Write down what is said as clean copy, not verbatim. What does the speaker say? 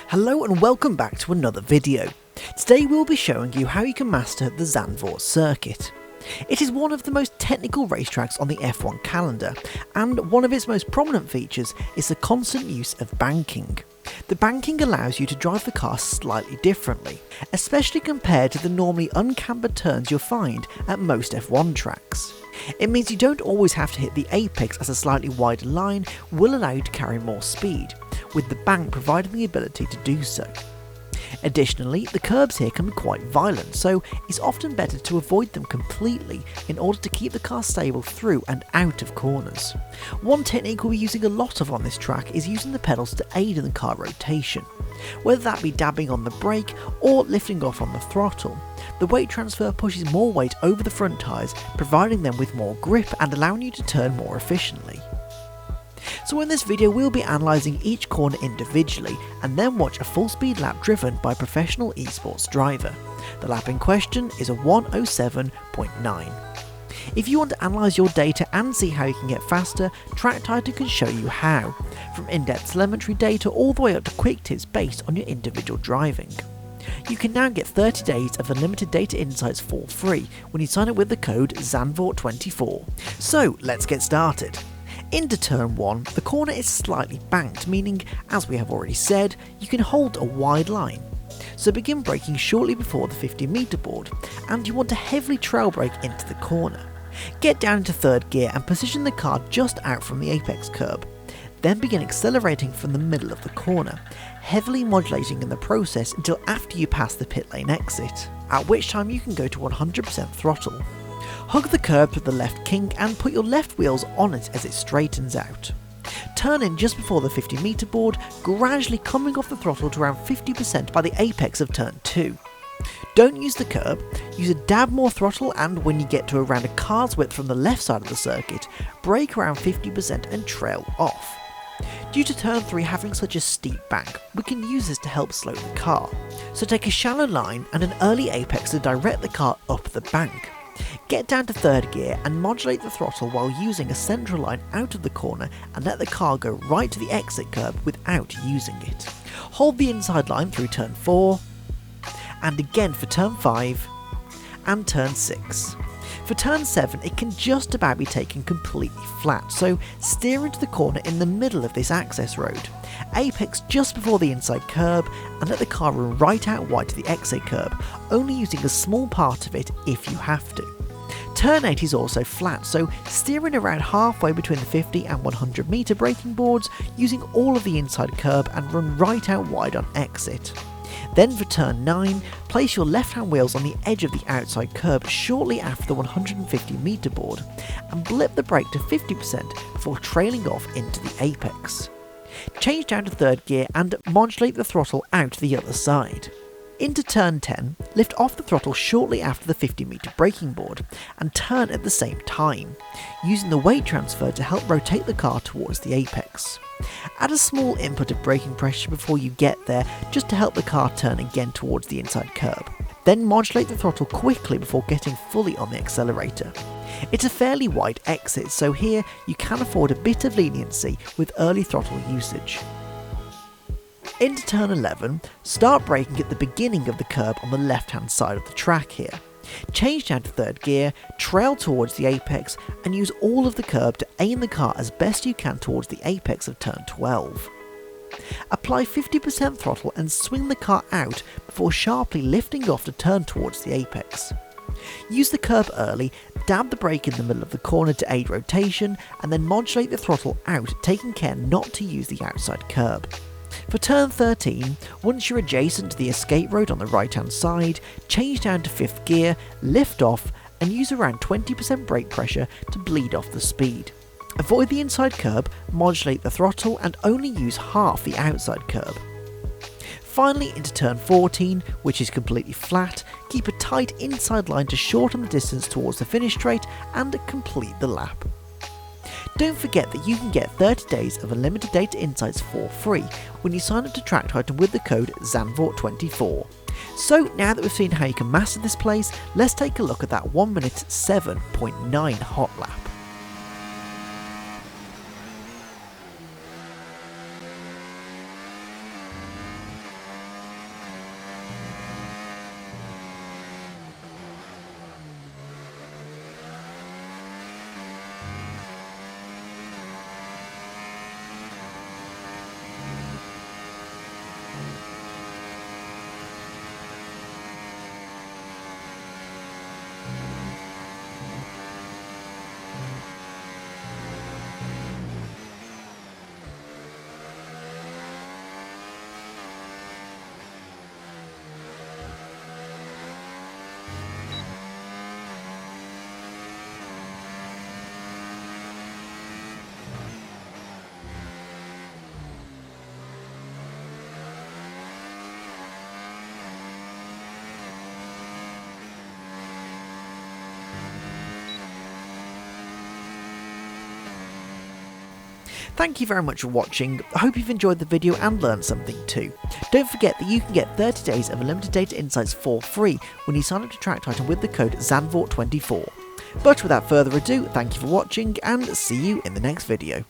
Hello and welcome back to another video. Today we'll be showing you how you can master the Zandvoort circuit. It is one of the most technical racetracks on the F1 calendar, and one of its most prominent features is the constant use of banking. The banking allows you to drive the car slightly differently, especially compared to the normally uncambered turns you'll find at most F1 tracks. It means you don't always have to hit the apex, as a slightly wider line will allow you to carry more speed, with the bank providing the ability to do so. Additionally, the curbs here can be quite violent, so it's often better to avoid them completely in order to keep the car stable through and out of corners. One technique we'll be using a lot of on this track is using the pedals to aid in the car rotation. Whether that be dabbing on the brake or lifting off on the throttle, the weight transfer pushes more weight over the front tyres, providing them with more grip and allowing you to turn more efficiently. So in this video we'll be analysing each corner individually and then watch a full speed lap driven by a professional esports driver. The lap in question is a 1:07.9. If you want to analyse your data and see how you can get faster, Track Titan can show you how, from in-depth telemetry data all the way up to quick tips based on your individual driving. You can now get 30 days of unlimited data insights for free when you sign up with the code Zandvoort24. So let's get started. Into turn 1, the corner is slightly banked, meaning, as we have already said, you can hold a wide line. So begin braking shortly before the 50-metre board, and you want to heavily trail brake into the corner. Get down into third gear and position the car just out from the apex curb. Then begin accelerating from the middle of the corner, heavily modulating in the process until after you pass the pit lane exit, at which time you can go to 100% throttle. Hug the curb to the left kink and put your left wheels on it as it straightens out. Turn in just before the 50-metre board, gradually coming off the throttle to around 50% by the apex of turn 2. Don't use the curb, use a dab more throttle, and when you get to around a car's width from the left side of the circuit, brake around 50% and trail off. Due to turn 3 having such a steep bank, we can use this to help slow the car. So take a shallow line and an early apex to direct the car up the bank. Get down to third gear and modulate the throttle while using a central line out of the corner and let the car go right to the exit curb without using it. Hold the inside line through turn 4, and again for turn 5, and turn 6. For turn 7 it can just about be taken completely flat, so steer into the corner in the middle of this access road. Apex just before the inside curb and let the car run right out wide to the exit curb, only using a small part of it if you have to. Turn 8 is also flat, so steer in around halfway between the 50 and 100 metre braking boards using all of the inside curb and run right out wide on exit. Then for turn 9, place your left hand wheels on the edge of the outside curb shortly after the 150 metre board and blip the brake to 50% before trailing off into the apex. Change down to third gear and modulate the throttle out the other side. Into turn 10, lift off the throttle shortly after the 50 metre braking board and turn at the same time, using the weight transfer to help rotate the car towards the apex. Add a small input of braking pressure before you get there just to help the car turn again towards the inside curb. Then modulate the throttle quickly before getting fully on the accelerator. It's a fairly wide exit, so here you can afford a bit of leniency with early throttle usage. Into turn 11, start braking at the beginning of the curb on the left hand side of the track here. Change down to third gear, trail towards the apex and use all of the curb to aim the car as best you can towards the apex of turn 12. Apply 50% throttle and swing the car out before sharply lifting off to turn towards the apex. Use the curb early, dab the brake in the middle of the corner to aid rotation and then modulate the throttle out, taking care not to use the outside curb. For turn 13, once you're adjacent to the escape road on the right hand side, change down to 5th gear, lift off and use around 20% brake pressure to bleed off the speed. Avoid the inside curb, modulate the throttle and only use half the outside curb. Finally into turn 14, which is completely flat, keep a tight inside line to shorten the distance towards the finish straight and complete the lap. Don't forget that you can get 30 days of unlimited data insights for free when you sign up to Track Titan with the code Zandvoort24. So now that we've seen how you can master this place, let's take a look at that 1:07.9 hot lap. Thank you very much for watching. I hope you've enjoyed the video and learned something too. Don't forget that you can get 30 days of unlimited data insights for free when you sign up to Track Titan with the code Zandvoort24. But without further ado, thank you for watching and see you in the next video.